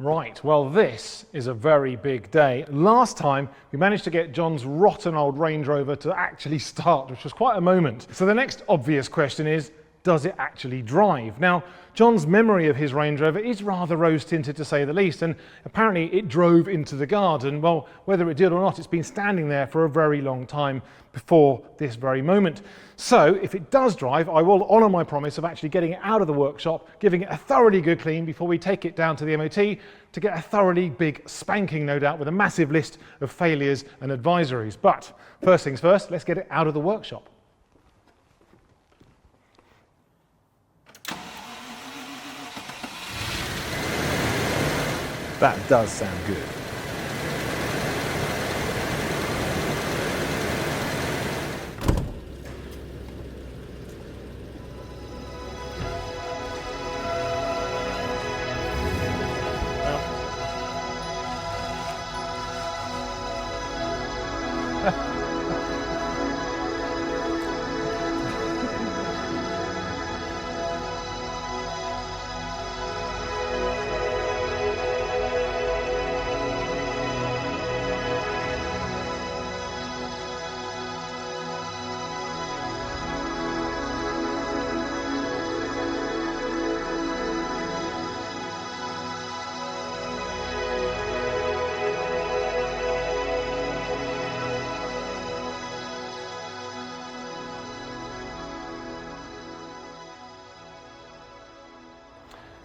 Right, well this is a very big day. Last time we managed to get John's rotten old Range Rover to actually start, which was quite a moment. So the next obvious question is, does it actually drive? Now, John's memory of his Range Rover is rather rose-tinted to say the least, and apparently it drove into the garden. Well, whether it did or not, it's been standing there for a very long time before this very moment. So if it does drive, I will honour my promise of actually getting it out of the workshop, giving it a thoroughly good clean before we take it down to the MOT to get a thoroughly big spanking, no doubt, with a massive list of failures and advisories. But first things first, let's get it out of the workshop. That does sound good.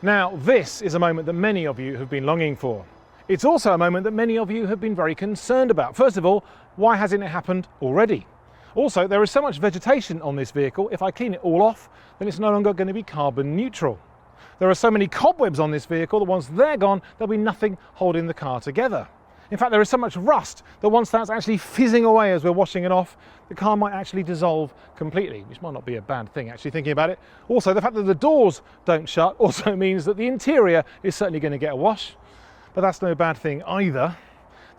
Now, this is a moment that many of you have been longing for. It's also a moment that many of you have been very concerned about. First of all, why hasn't it happened already? Also, there is so much vegetation on this vehicle, if I clean it all off, then it's no longer going to be carbon neutral. There are so many cobwebs on this vehicle that once they're gone, there'll be nothing holding the car together. In fact, there is so much rust that once that's actually fizzing away as we're washing it off, the car might actually dissolve completely, which might not be a bad thing, actually, thinking about it. Also, the fact that the doors don't shut also means that the interior is certainly going to get a wash, but that's no bad thing either.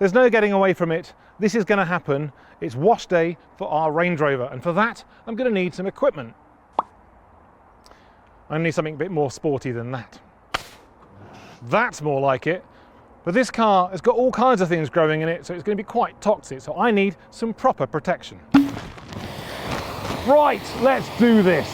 There's no getting away from it. This is going to happen. It's wash day for our Range Rover, and for that, I'm going to need some equipment. I need something a bit more sporty than that. That's more like it. But this car has got all kinds of things growing in it, so it's going to be quite toxic, so I need some proper protection. Right, let's do this.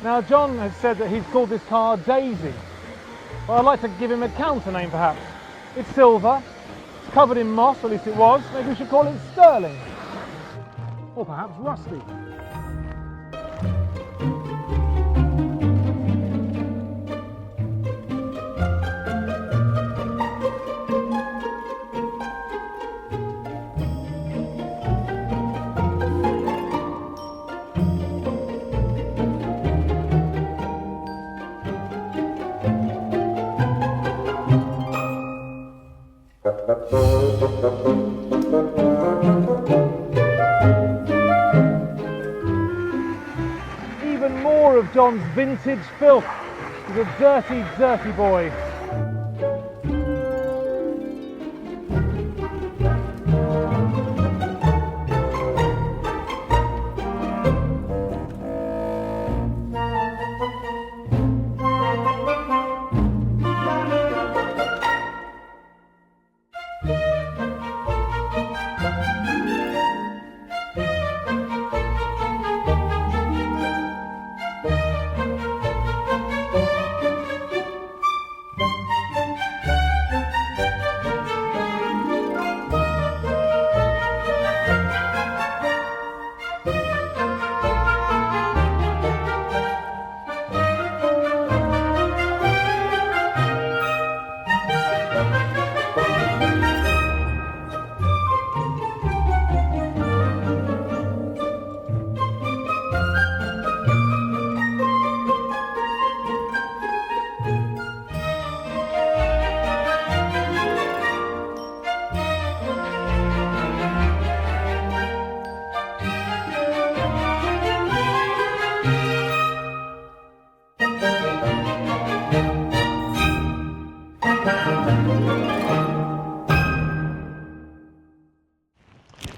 Now, John has said that he's called this car Daisy. Well, I'd like to give him a counter name perhaps. It's silver, it's covered in moss, at least it was. Maybe we should call it Sterling. Or perhaps Rusty. Even more of John's vintage filth. He's a dirty, dirty boy.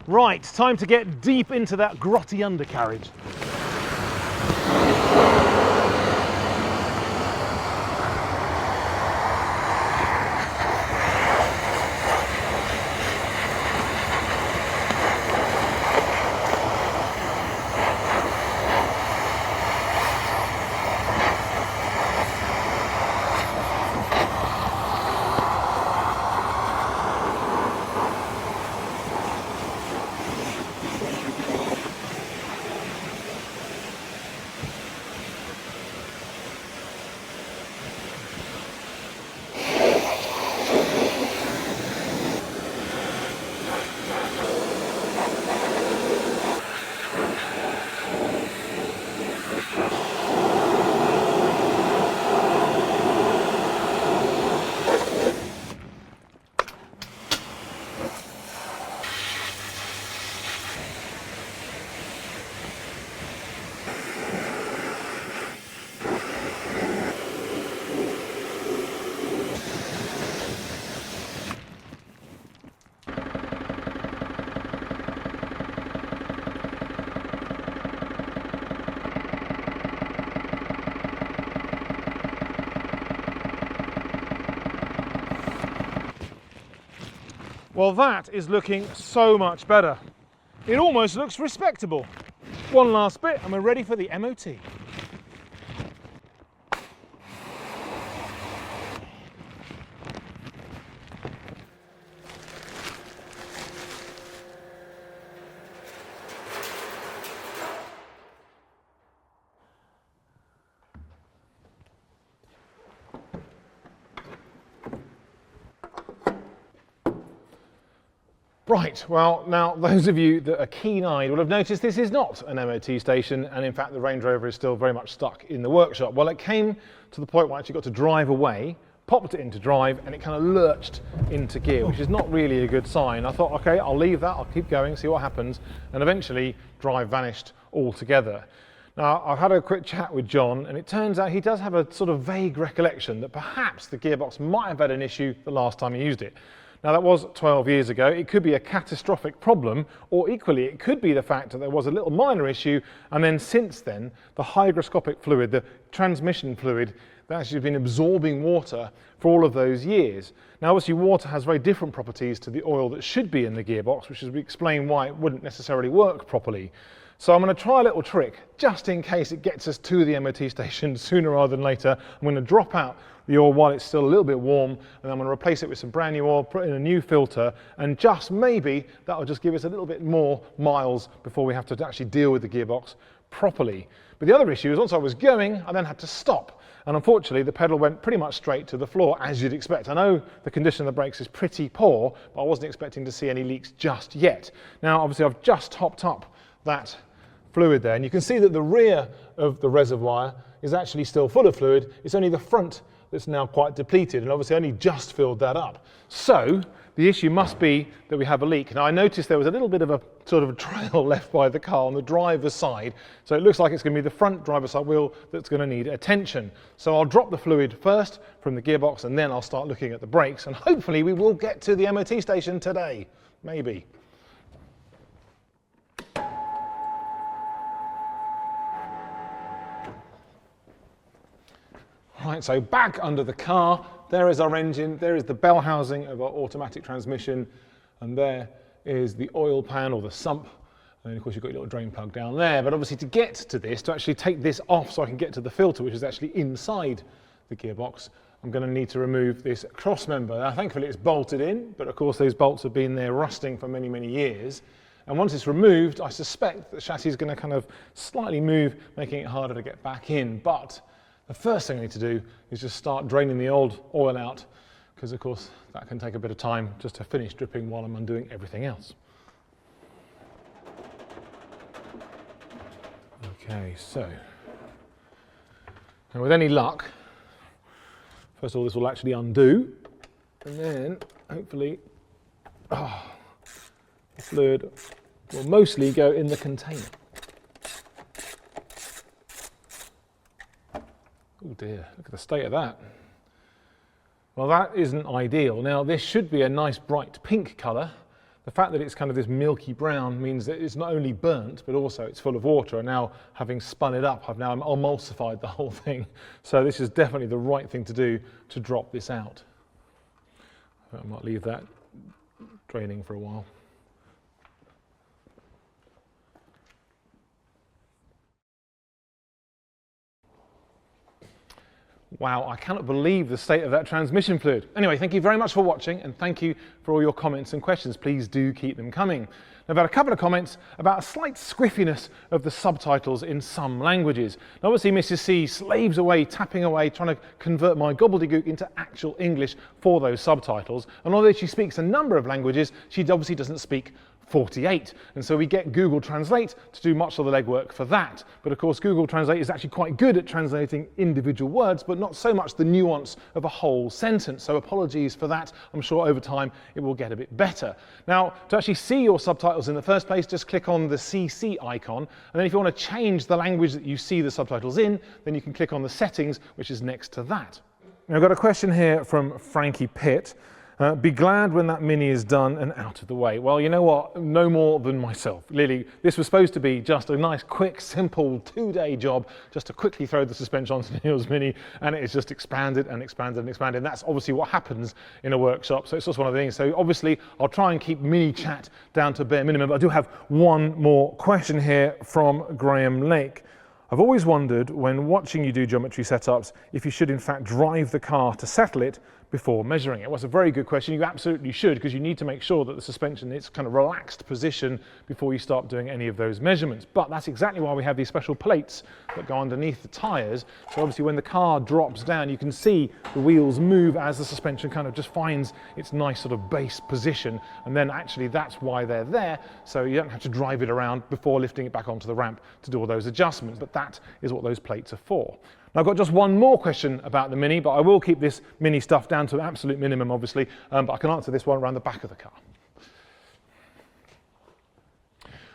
Right, time to get deep into that grotty undercarriage. Well, that is looking so much better. It almost looks respectable. One last bit and we're ready for the MOT. Right, well now those of you that are keen-eyed will have noticed this is not an MOT station, and in fact the Range Rover is still very much stuck in the workshop. Well, it came to the point where I actually got to drive away, popped it into drive, and it kind of lurched into gear, which is not really a good sign. I thought, okay, I'll leave that, I'll keep going, see what happens, and eventually drive vanished altogether. Now, I've had a quick chat with John, and it turns out he does have a sort of vague recollection that perhaps the gearbox might have had an issue the last time he used it. Now that was 12 years ago. It could be a catastrophic problem, or equally it could be the fact that there was a little minor issue, and then since then the hygroscopic fluid, the transmission fluid, that actually has been absorbing water for all of those years. Now obviously water has very different properties to the oil that should be in the gearbox, which is explain why it wouldn't necessarily work properly. So I'm going to try a little trick, just in case it gets us to the MOT station sooner rather than later. I'm going to drop out the oil while it's still a little bit warm, and I'm going to replace it with some brand new oil, put in a new filter, and just maybe that'll just give us a little bit more miles before we have to actually deal with the gearbox properly. But the other issue is once I was going, I then had to stop. And unfortunately, the pedal went pretty much straight to the floor, as you'd expect. I know the condition of the brakes is pretty poor, but I wasn't expecting to see any leaks just yet. Now, obviously, I've just topped up that fluid there, and you can see that the rear of the reservoir is actually still full of fluid. It's only the front that's now quite depleted, and obviously only just filled that up. So the issue must be that we have a leak. Now I noticed there was a little bit of a sort of a trail left by the car on the driver's side, so it looks like it's going to be the front driver's side wheel that's going to need attention. So I'll drop the fluid first from the gearbox, and then I'll start looking at the brakes, and hopefully we will get to the MOT station today, maybe. Right, so back under the car, there is our engine, there is the bell housing of our automatic transmission, and there is the oil pan or the sump, and then of course you've got your little drain plug down there. But obviously to get to this, to actually take this off so I can get to the filter, which is actually inside the gearbox, I'm going to need to remove this cross member. Now thankfully it's bolted in, but of course those bolts have been there rusting for many, many years. And once it's removed, I suspect the chassis is going to kind of slightly move, making it harder to get back in. But the first thing I need to do is just start draining the old oil out, because of course that can take a bit of time just to finish dripping while I'm undoing everything else. Okay, so now with any luck, first of all this will actually undo, and then hopefully the fluid will mostly go in the container. Oh dear, look at the state of that. Well, that isn't ideal. Now, this should be a nice bright pink colour. The fact that it's kind of this milky brown means that it's not only burnt, but also it's full of water. And now, having spun it up, I've now emulsified the whole thing. So this is definitely the right thing to do to drop this out. I might leave that draining for a while. Wow, I cannot believe the state of that transmission fluid. Anyway, thank you very much for watching, and thank you for all your comments and questions. Please do keep them coming. I've had a couple of comments about a slight squiffiness of the subtitles in some languages. Now, obviously, Mrs. C slaves away, tapping away, trying to convert my gobbledygook into actual English for those subtitles. And although she speaks a number of languages, she obviously doesn't speak 48. And so we get Google Translate to do much of the legwork for that. But of course, Google Translate is actually quite good at translating individual words, but not so much the nuance of a whole sentence. So apologies for that. I'm sure over time it will get a bit better. Now, to actually see your subtitles in the first place, just click on the CC icon. And then if you want to change the language that you see the subtitles in, then you can click on the settings, which is next to that. Now, I've got a question here from Frankie Pitt. Be glad when that Mini is done and out of the way. Well, you know what? No more than myself. Really, this was supposed to be just a nice, quick, simple 2-day job just to quickly throw the suspension onto Neil's Mini, and it has just expanded and expanded and expanded. And that's obviously what happens in a workshop. So it's just one of the things. So obviously, I'll try and keep Mini chat down to bare minimum. But I do have one more question here from Graham Lake. I've always wondered, when watching you do geometry setups, if you should in fact drive the car to settle it before measuring it. Well, it's a very good question. You absolutely should, because you need to make sure that the suspension is kind of relaxed position before you start doing any of those measurements. But that's exactly why we have these special plates that go underneath the tyres. So obviously when the car drops down, you can see the wheels move as the suspension kind of just finds its nice sort of base position. And then actually that's why they're there. So you don't have to drive it around before lifting it back onto the ramp to do all those adjustments. But that is what those plates are for. Now, I've got just one more question about the Mini, but I will keep this Mini stuff down to an absolute minimum, obviously, but I can answer this one around the back of the car.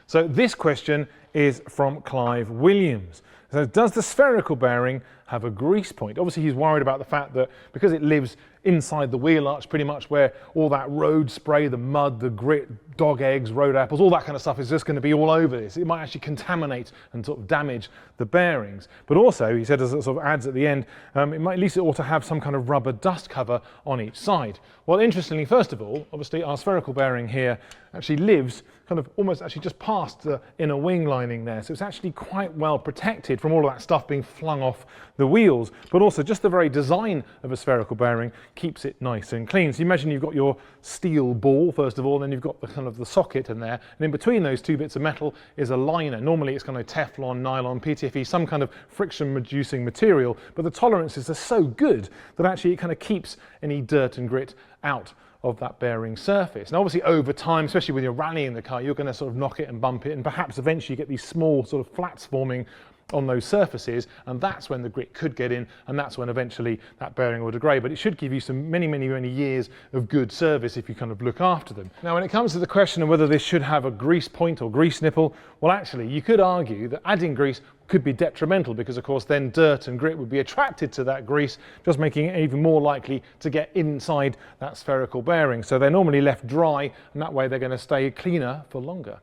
So this question is from Clive Williams. So does the spherical bearing have a grease point? Obviously, he's worried about the fact that because it lives inside the wheel arch, pretty much where all that road spray, the mud, the grit, dog eggs, road apples, all that kind of stuff is just going to be all over this. It might actually contaminate and sort of damage the bearings. But also, he said, as it sort of adds at the end, at least it ought to have some kind of rubber dust cover on each side. Well, interestingly, first of all, obviously our spherical bearing here actually lives kind of almost actually just past the inner wing lining there. So it's actually quite well protected from all of that stuff being flung off the wheels, but also just the very design of a spherical bearing keeps it nice and clean. So you imagine you've got your steel ball, first of all, then you've got the kind of the socket in there, and in between those two bits of metal is a liner. Normally it's kind of Teflon, nylon, PTFE, some kind of friction reducing material, but the tolerances are so good that actually it kind of keeps any dirt and grit out of that bearing surface. Now obviously over time, especially when you're rallying the car, you're going to sort of knock it and bump it, and perhaps eventually you get these small sort of flats forming on those surfaces, and that's when the grit could get in, and that's when eventually that bearing will degrade. But it should give you some many years of good service if you kind of look after them. Now when it comes to the question of whether this should have a grease point or grease nipple, well actually you could argue that adding grease could be detrimental, because of course then dirt and grit would be attracted to that grease, just making it even more likely to get inside that spherical bearing. So they're normally left dry, and that way they're going to stay cleaner for longer.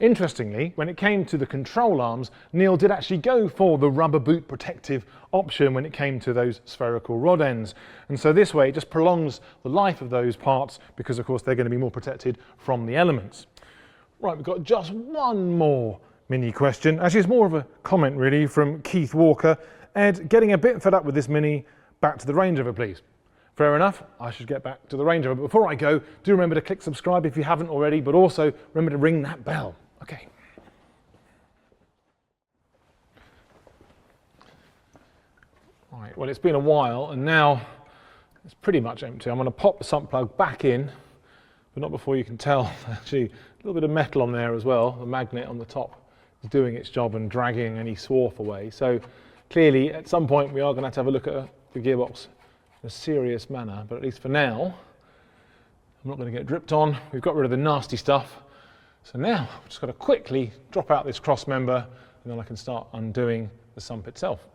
Interestingly, when it came to the control arms, Neil did actually go for the rubber boot protective option when it came to those spherical rod ends. And so this way it just prolongs the life of those parts, because of course they're going to be more protected from the elements. Right, we've got just one more Mini question. Actually, it's more of a comment really from Keith Walker. Ed, getting a bit fed up with this Mini, back to the Range Rover please. Fair enough, I should get back to the Range Rover. But before I go, do remember to click subscribe if you haven't already, but also remember to ring that bell. Okay. Right, well it's been a while and now it's pretty much empty. I'm going to pop the sump plug back in, but not before you can tell. Actually, a little bit of metal on there as well. The magnet on the top is doing its job and dragging any swarf away. So clearly at some point we are going to have a look at the gearbox in a serious manner, but at least for now I'm not going to get dripped on. We've got rid of the nasty stuff. So now I've just got to quickly drop out this cross member, and then I can start undoing the sump itself.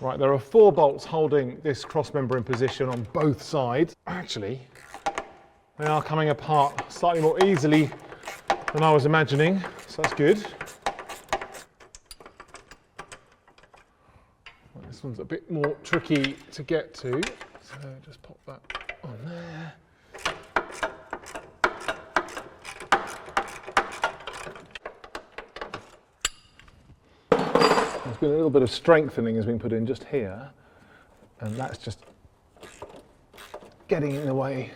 Right, there are 4 bolts holding this cross member in position on both sides. Actually, they are coming apart slightly more easily than I was imagining, so that's good. Right, this one's a bit more tricky to get to, so just pop that on there. There's been a little bit of strengthening has been put in just here, and that's just getting in the way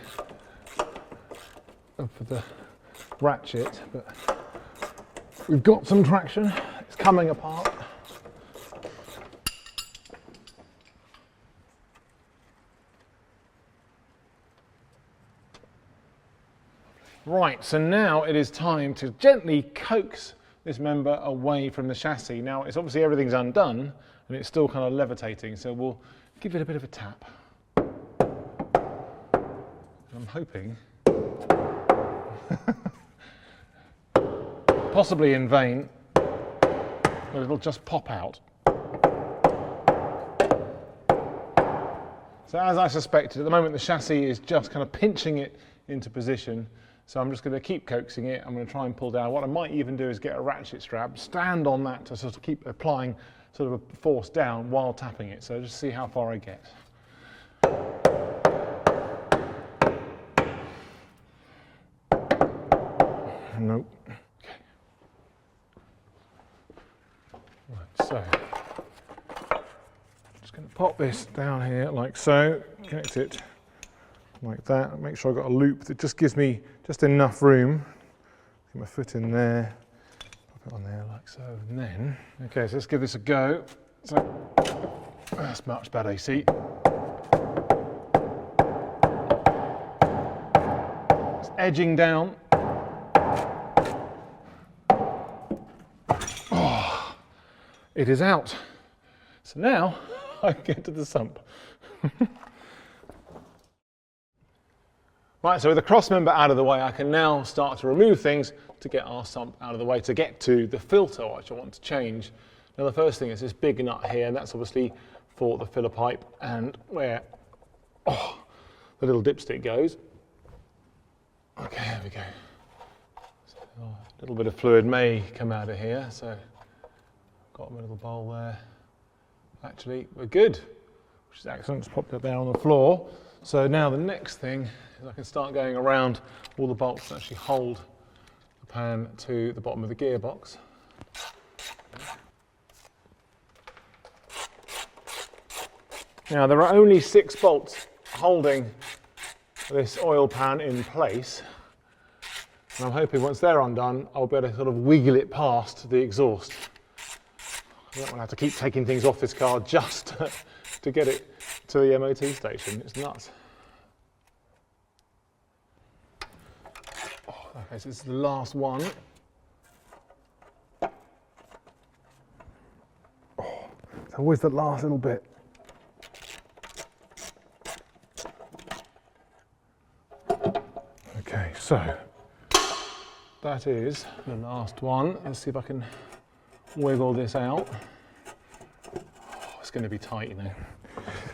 of the ratchet, but we've got some traction. It's coming apart. Right, so now it is time to gently coax this member away from the chassis. Now, it's obviously everything's undone and it's still kind of levitating, so we'll give it a bit of a tap. I'm hoping, possibly in vain, that it'll just pop out. So as I suspected, at the moment the chassis is just kind of pinching it into position. So I'm just going to keep coaxing it. I'm going to try and pull down. What I might even do is get a ratchet strap, stand on that to sort of keep applying sort of a force down while tapping it. So just see how far I get. Nope. Okay. Right, so just going to pop this down here like so, connect it like that, make sure I've got a loop that just gives me just enough room. Get my foot in there, pop it on there like so, and then, okay, so let's give this a go. So, that's much better, you see. It's edging down. Oh, it is out. So now I can get to the sump. Right, so with the cross member out of the way, I can now start to remove things to get our sump out of the way to get to the filter, which I want to change. Now the first thing is this big nut here, and that's obviously for the filler pipe and where the little dipstick goes. Okay, there we go. So, a little bit of fluid may come out of here, so got my little bowl there. Actually, we're good, which is excellent. Just pop that there on the floor. So now the next thing is I can start going around all the bolts that actually hold the pan to the bottom of the gearbox. Now there are only 6 bolts holding this oil pan in place, and I'm hoping once they're undone I'll be able to sort of wiggle it past the exhaust. I don't want to have to keep taking things off this car just to get it to the MOT station. It's nuts. Oh, okay, so this is the last one. Oh, it's always the last little bit. Okay, so that is the last one. Let's see if I can wiggle this out. Oh, it's going to be tight, you know.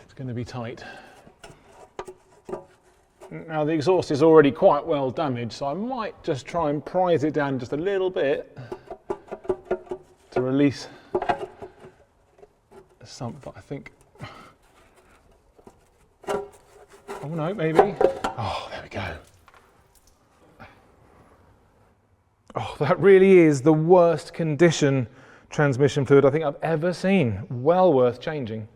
It's going to be tight. Now the exhaust is already quite well damaged, so I might just try and prise it down just a little bit to release the sump, but I think, oh no, maybe. Oh, there we go. Oh, that really is the worst condition transmission fluid I think I've ever seen. Well worth changing.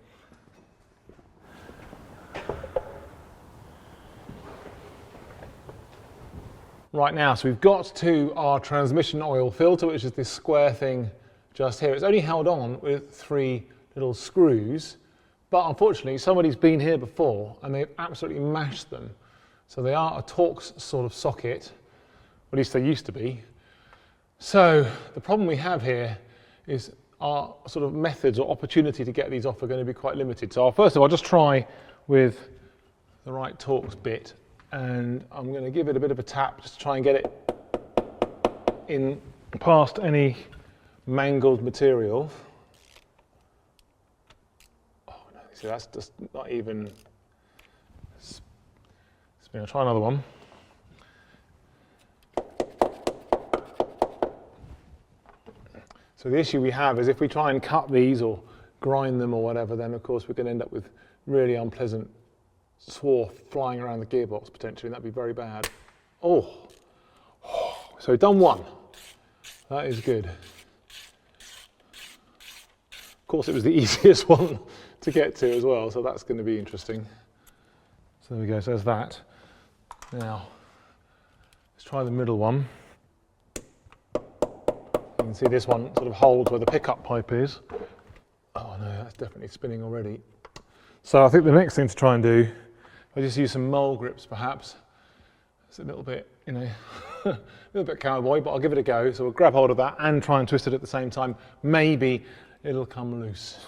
Right now, so we've got to our transmission oil filter, which is this square thing just here. It's only held on with 3 little screws, but unfortunately somebody's been here before and they've absolutely mashed them. So they are a Torx sort of socket, at least they used to be. So the problem we have here is our sort of methods or opportunity to get these off are going to be quite limited. So first of all, I'll just try with the right Torx bit, and I'm going to give it a bit of a tap just to try and get it in past any mangled material. Oh, See, that's just not even spin. I'll try another one. So the issue we have is if we try and cut these or grind them or whatever, then of course we're going to end up with really unpleasant swarf flying around the gearbox potentially, and that'd be very bad. Oh, so we've done one. That is good. Of course, it was the easiest one to get to as well, so that's going to be interesting. So there we go, so there's that. Now, let's try the middle one. You can see this one sort of holds where the pickup pipe is. Oh no, that's definitely spinning already. So I think the next thing to try and do, I'll just use some mole grips perhaps. It's a little bit, you know, a little bit cowboy, but I'll give it a go. So we'll grab hold of that and try and twist it at the same time. Maybe it'll come loose.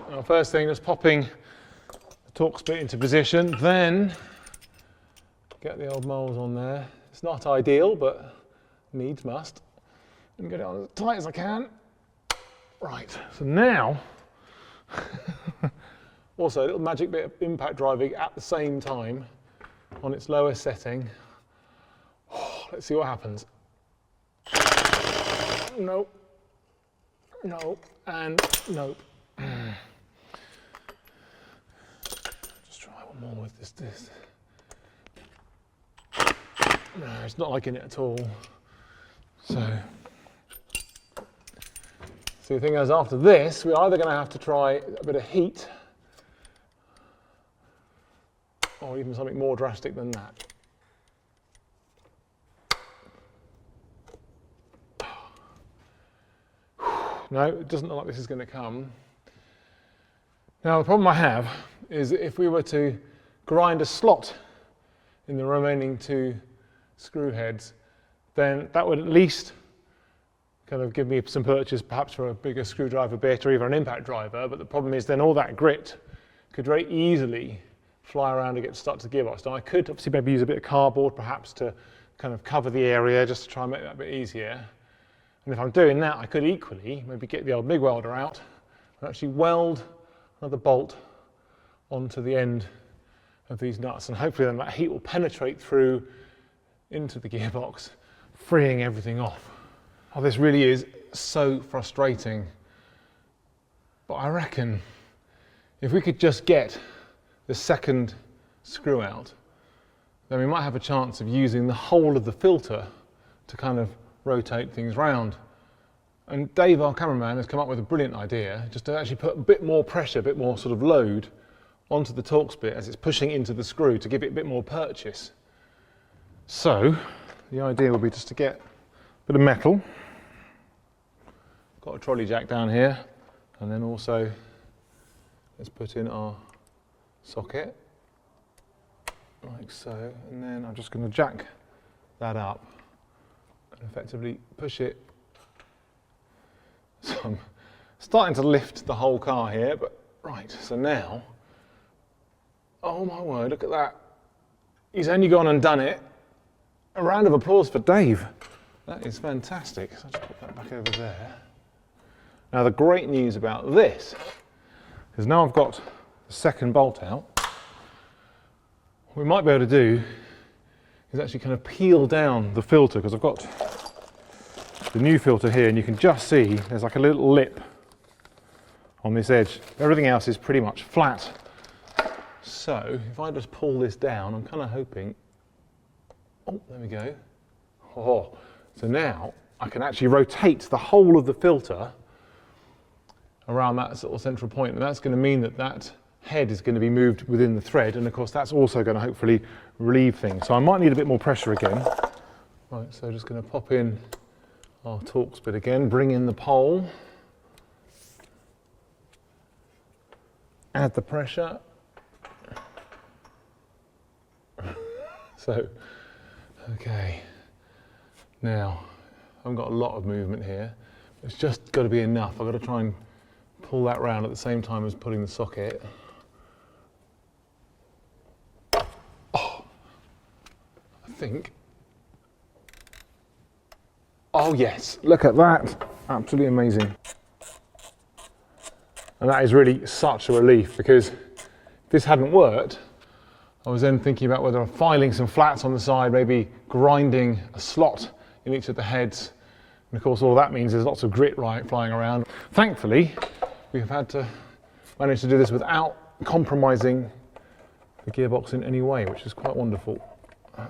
Now, first thing, just popping the Torx bit into position, then get the old moles on there. It's not ideal, but needs must. And get it on as tight as I can. Right, so now, also a little magic bit of impact driving at the same time on its lowest setting. Let's see what happens. Nope, nope, and nope. Just try one more with this. No, it's not liking it at all. So the thing is, after this, we're either going to have to try a bit of heat or even something more drastic than that. No, it doesn't look like this is going to come. Now, the problem I have is that if we were to grind a slot in the remaining two screw heads, then that would at least kind of give me some purchase perhaps for a bigger screwdriver bit or even an impact driver, but the problem is then all that grit could very easily fly around and get stuck to the gearbox. Now I could obviously maybe use a bit of cardboard perhaps to kind of cover the area just to try and make that a bit easier. And if I'm doing that, I could equally maybe get the old MIG welder out and actually weld another bolt onto the end of these nuts, and hopefully then that heat will penetrate through into the gearbox, freeing everything off. Oh, this really is so frustrating. But I reckon if we could just get the second screw out, then we might have a chance of using the whole of the filter to kind of rotate things round. And Dave, our cameraman, has come up with a brilliant idea, just to actually put a bit more pressure, a bit more sort of load onto the Torx bit as it's pushing into the screw to give it a bit more purchase. So the idea would be just to get a bit of metal. Got a trolley jack down here, and then also let's put in our socket like so, and then I'm just going to jack that up and effectively push it. So I'm starting to lift the whole car here, but right, so now, oh my word, look at that. He's only gone and done it. A round of applause for Dave. That is fantastic. So I'll just put that back over there. Now the great news about this is now I've got the second bolt out, what we might be able to do is actually kind of peel down the filter, because I've got the new filter here and you can just see there's like a little lip on this edge. Everything else is pretty much flat. So if I just pull this down, I'm kind of hoping, oh, there we go. Oh, so now I can actually rotate the whole of the filter around that sort of central point, and that's going to mean that that head is going to be moved within the thread, and of course that's also going to hopefully relieve things. So I might need a bit more pressure again. Right, so just going to pop in our Torx bit again, bring in the pole, add the pressure. So, okay, now I've got a lot of movement here. It's just got to be enough. I've got to try and pull that round at the same time as putting the socket. Oh, I think. Oh yes, look at that. Absolutely amazing. And that is really such a relief, because if this hadn't worked, I was then thinking about whether I'm filing some flats on the side, maybe grinding a slot in each of the heads. And of course all that means there's lots of grit flying around. Thankfully, we've had to manage to do this without compromising the gearbox in any way, which is quite wonderful.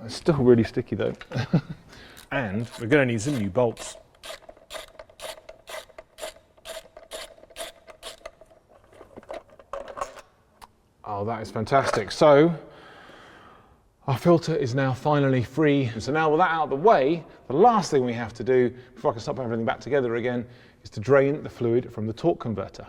It's still really sticky though. And we're going to need some new bolts. Oh, that is fantastic. So our filter is now finally free. So now with that out of the way, the last thing we have to do before I can start putting everything back together again is to drain the fluid from the torque converter.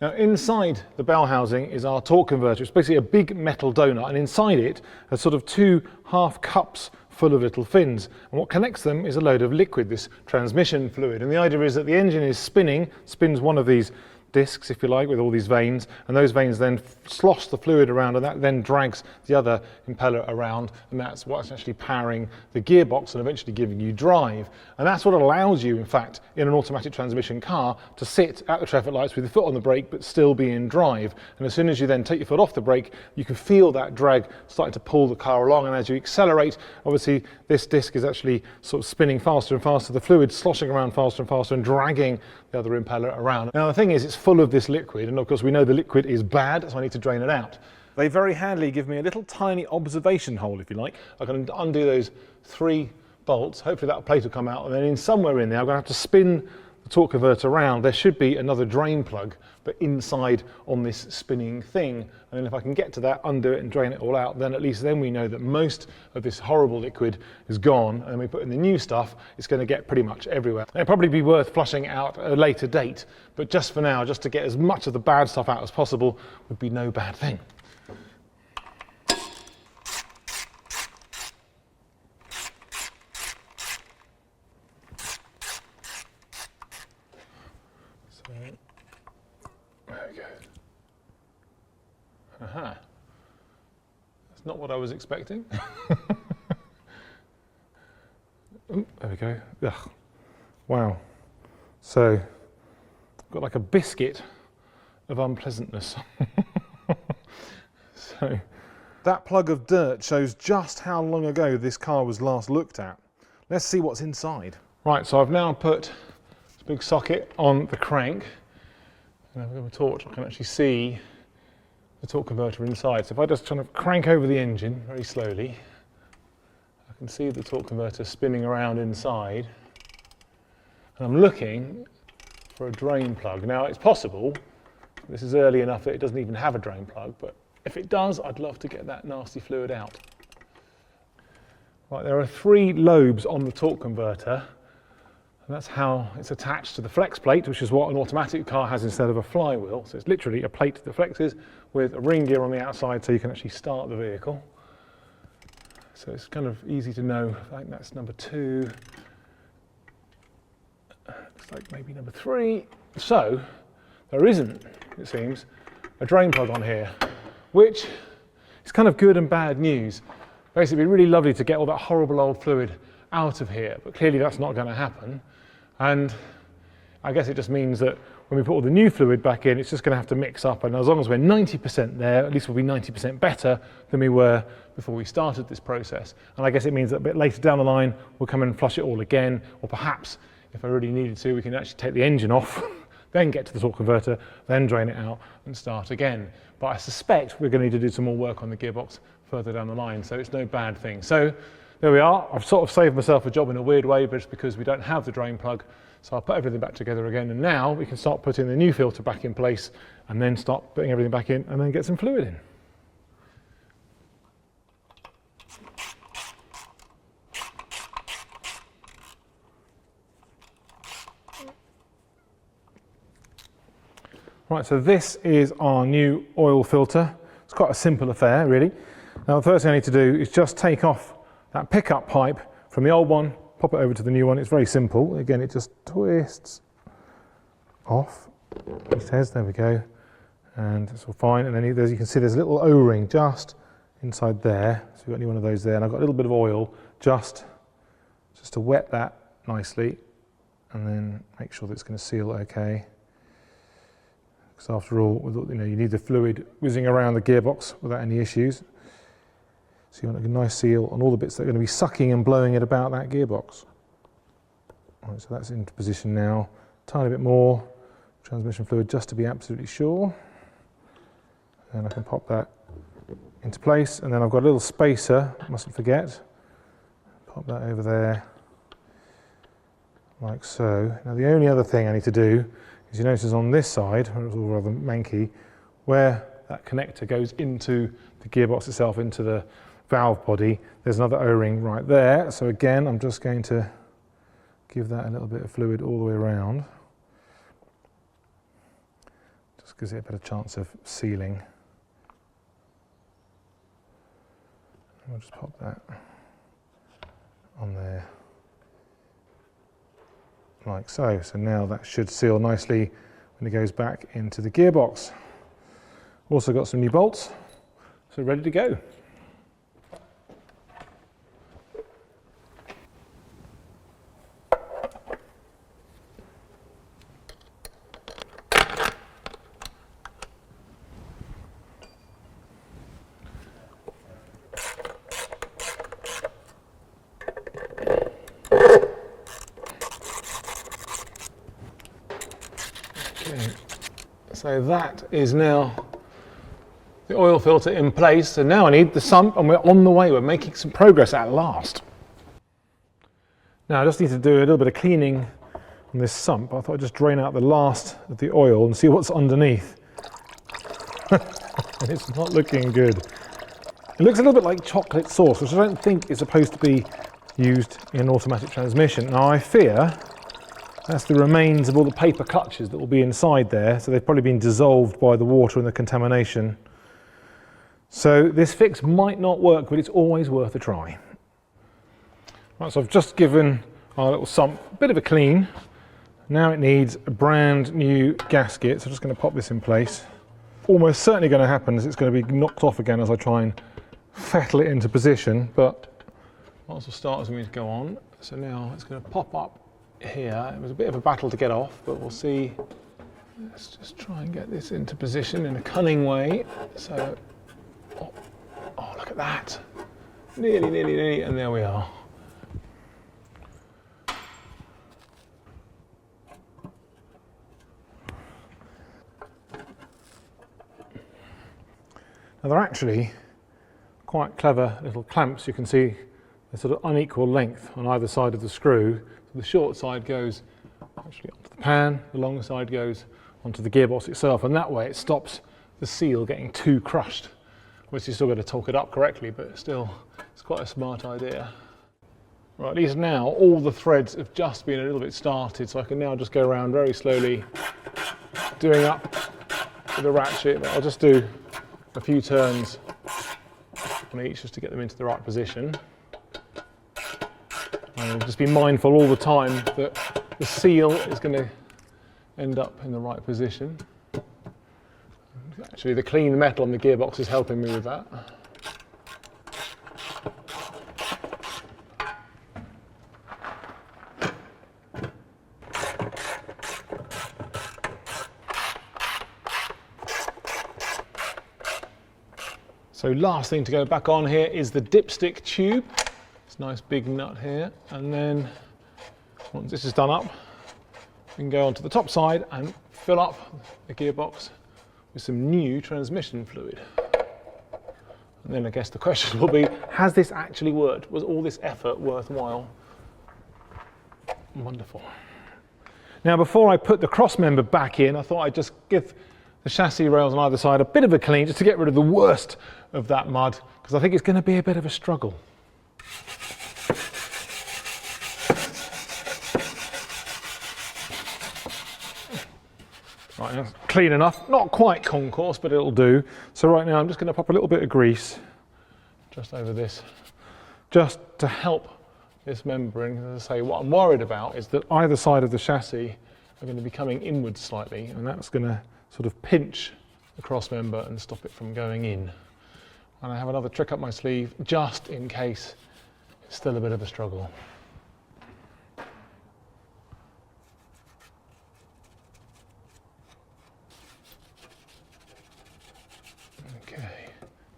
Now inside the bell housing is our torque converter. It's basically a big metal donut, and inside it are sort of 2 half cups full of little fins. And what connects them is a load of liquid, this transmission fluid. And the idea is that the engine is spins one of these discs, if you like, with all these vanes, and those vanes then slosh the fluid around, and that then drags the other impeller around, and that's what's actually powering the gearbox and eventually giving you drive. And that's what allows you, in fact, in an automatic transmission car, to sit at the traffic lights with your foot on the brake but still be in drive. And as soon as you then take your foot off the brake, you can feel that drag starting to pull the car along, and as you accelerate, obviously this disc is actually sort of spinning faster and faster, the fluid sloshing around faster and faster and dragging the other impeller around. Now the thing is, it's full of this liquid, and of course we know the liquid is bad, so I need to drain it out. They very handily give me a little tiny observation hole, if you like. I can undo those 3 bolts, hopefully that plate will come out, and then somewhere in there I'm going to have to spin the torque converter around. There should be another drain plug, but inside on this spinning thing. And then if I can get to that, undo it and drain it all out, then at least then we know that most of this horrible liquid is gone, and then we put in the new stuff, it's going to get pretty much everywhere. And it'd probably be worth flushing out at a later date, but just for now, just to get as much of the bad stuff out as possible would be no bad thing. There we go. Aha. That's not what I was expecting. Ooh, there we go. Ugh. Wow. So, I've got like a biscuit of unpleasantness. So, that plug of dirt shows just how long ago this car was last looked at. Let's see what's inside. Right, so I've now put this big socket on the crank. And with a torch I can actually see the torque converter inside. So if I just kind of crank over the engine very slowly, I can see the torque converter spinning around inside. And I'm looking for a drain plug. Now it's possible, this is early enough that it doesn't even have a drain plug, but if it does, I'd love to get that nasty fluid out. Right, there are 3 lobes on the torque converter. And that's how it's attached to the flex plate, which is what an automatic car has instead of a flywheel. So it's literally a plate that flexes with a ring gear on the outside so you can actually start the vehicle. So it's kind of easy to know. I think that's number 2. Looks like maybe number 3. So there isn't, it seems, a drain plug on here, which is kind of good and bad news. Basically, it'd be really lovely to get all that horrible old fluid out of here, but clearly that's not going to happen. And I guess it just means that when we put all the new fluid back in, it's just going to have to mix up, and as long as we're 90% there, at least we'll be 90% better than we were before we started this process. And I guess it means that a bit later down the line, we'll come in and flush it all again, or perhaps, if I really needed to, we can actually take the engine off, then get to the torque converter, then drain it out and start again. But I suspect we're going to need to do some more work on the gearbox further down the line, so it's no bad thing. So there we are. I've sort of saved myself a job in a weird way, but it's because we don't have the drain plug. So I'll put everything back together again, and now we can start putting the new filter back in place and then start putting everything back in and then get some fluid in. Right, so this is our new oil filter. It's quite a simple affair, really. Now the first thing I need to do is just take off that pickup pipe from the old one, pop it over to the new one. It's very simple. Again, it just twists off. It says, there we go. And it's all fine. And then as you can see, there's a little O-ring just inside there. So we've got a new one of those there. And I've got a little bit of oil just to wet that nicely. And then make sure that it's going to seal okay. because after all, you need the fluid whizzing around the gearbox without any issues. So you want a nice seal on all the bits that are going to be sucking and blowing it about that gearbox. Right, so that's into position now. Tiny bit more transmission fluid just to be absolutely sure. And I can pop that into place, and then I've got a little spacer, mustn't forget. Pop that over there, like so. Now the only other thing I need to do is, you notice on this side, where it's all rather manky, where that connector goes into the gearbox itself, into the valve body, there's another O-ring right there. So again, I'm just going to give that a little bit of fluid all the way around. Just gives it a better chance of sealing. We'll just pop that on there, like so. So now that should seal nicely when it goes back into the gearbox. Also got some new bolts, so ready to go. So that is now the oil filter in place. So now I need the sump, and we're on the way. We're making some progress at last. Now I just need to do a little bit of cleaning on this sump. I thought I'd just drain out the last of the oil and see what's underneath. It's not looking good. It looks a little bit like chocolate sauce, which I don't think is supposed to be used in an automatic transmission. Now I fear that's the remains of all the paper clutches that will be inside there, so they've probably been dissolved by the water and the contamination. So this fix might not work, but it's always worth a try. Right, so I've just given our little sump a bit of a clean. Now it needs a brand new gasket, so I'm just going to pop this in place. Almost certainly going to happen is it's going to be knocked off again as I try and fettle it into position, but lots of starters we need to go on. So now it's going to pop up here. It was a bit of a battle to get off, but we'll see. Let's just try and get this into position in a cunning way. So, oh look at that. Nearly, and there we are. Now they're actually quite clever little clamps. You can see they're sort of unequal length on either side of the screw. The short side goes actually onto the pan, the long side goes onto the gearbox itself, and that way it stops the seal getting too crushed. Obviously, you're still going to torque it up correctly, but still, it's quite a smart idea. Right, at least now all the threads have just been a little bit started, so I can now just go around very slowly, doing up with a ratchet. But I'll just do a few turns on each just to get them into the right position. And just be mindful all the time that the seal is going to end up in the right position. Actually, the clean metal on the gearbox is helping me with that. So last thing to go back on here is the dipstick tube. Nice big nut here, and then once this is done up, we can go onto the top side and fill up the gearbox with some new transmission fluid. And then I guess the question will be, has this actually worked? Was all this effort worthwhile? Wonderful. Now before I put the cross member back in, I thought I'd just give the chassis rails on either side a bit of a clean, just to get rid of the worst of that mud, because I think it's going to be a bit of a struggle. Right, that's clean enough, not quite concourse, but it'll do. So right now I'm just going to pop a little bit of grease just over this, just to help this membrane. As I say, what I'm worried about is that either side of the chassis are going to be coming inwards slightly, and that's going to sort of pinch the cross member and stop it from going in. And I have another trick up my sleeve just in case it's still a bit of a struggle.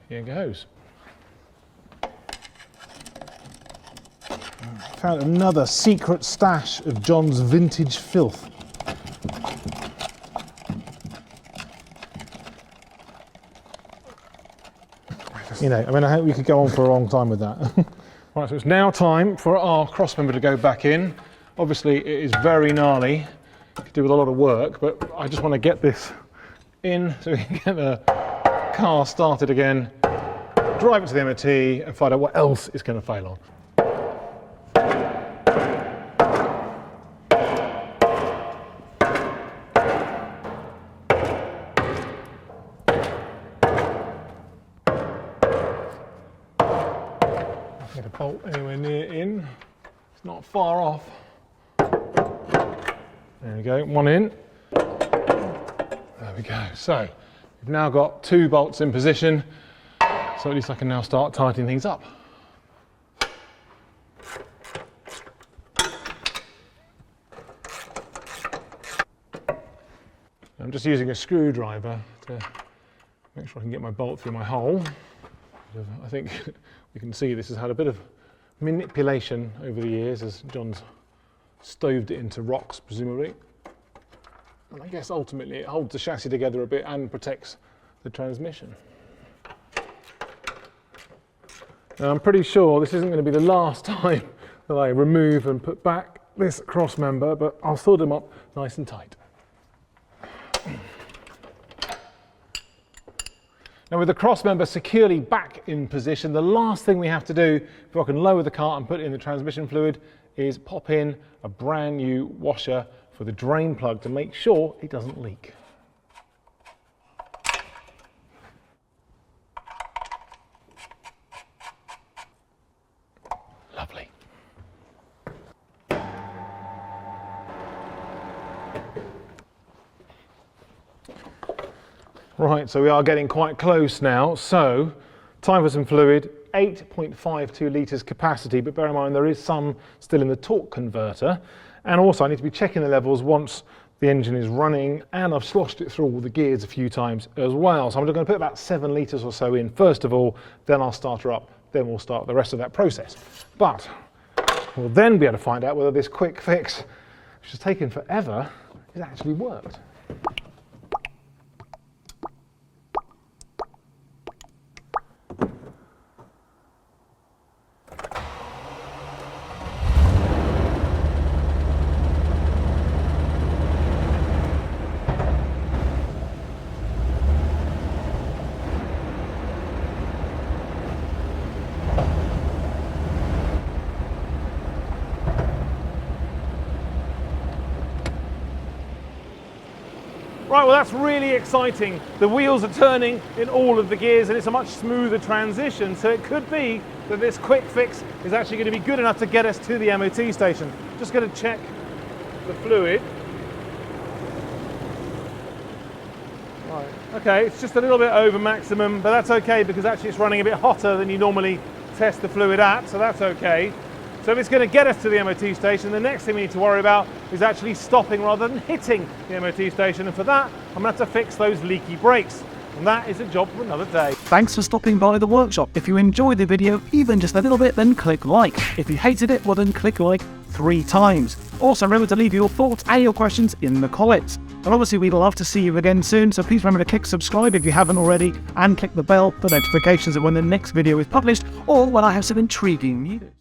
here goes. Found another secret stash of John's vintage filth. You know, I mean, I hope we could go on for a long time with that. Right, so it's now time for our cross member to go back in. Obviously, it is very gnarly. Could do with a lot of work, but I just want to get this in so we can get the car started again, drive it to the MOT and find out what else it's going to fail on. Not get a bolt anywhere near in, it's not far off. There we go, one in. There we go. So we've now got 2 bolts in position, so at least I can now start tightening things up. I'm just using a screwdriver to make sure I can get my bolt through my hole. I think we can see this has had a bit of manipulation over the years as John's stoved it into rocks, presumably. And I guess ultimately it holds the chassis together a bit and protects the transmission. Now I'm pretty sure this isn't going to be the last time that I remove and put back this cross member, but I'll fill them up nice and tight. Now with the cross member securely back in position, the last thing we have to do before I can lower the cart and put in the transmission fluid is pop in a brand new washer for the drain plug to make sure it doesn't leak. Lovely. Right, so we are getting quite close now. So, time for some fluid. 8.52 litres capacity, but bear in mind there is some still in the torque converter. And also I need to be checking the levels once the engine is running, and I've sloshed it through all the gears a few times as well. So I'm just going to put about 7 litres or so in first of all, then I'll start her up, then we'll start the rest of that process. But we'll then be able to find out whether this quick fix, which has taken forever, has actually worked. Right, well that's really exciting. The wheels are turning in all of the gears and it's a much smoother transition, so it could be that this quick fix is actually going to be good enough to get us to the MOT station. Just going to check the fluid. Right, okay, it's just a little bit over maximum, but that's okay because actually it's running a bit hotter than you normally test the fluid at, so that's okay. So if it's going to get us to the MOT station, the next thing we need to worry about is actually stopping rather than hitting the MOT station. And for that, I'm going to have to fix those leaky brakes. And that is a job for another day. Thanks for stopping by the workshop. If you enjoyed the video, even just a little bit, then click like. If you hated it, well then click like 3 times. Also remember to leave your thoughts and your questions in the comments. And obviously we'd love to see you again soon, so please remember to click subscribe if you haven't already, and click the bell for notifications of when the next video is published, or when I have some intriguing news.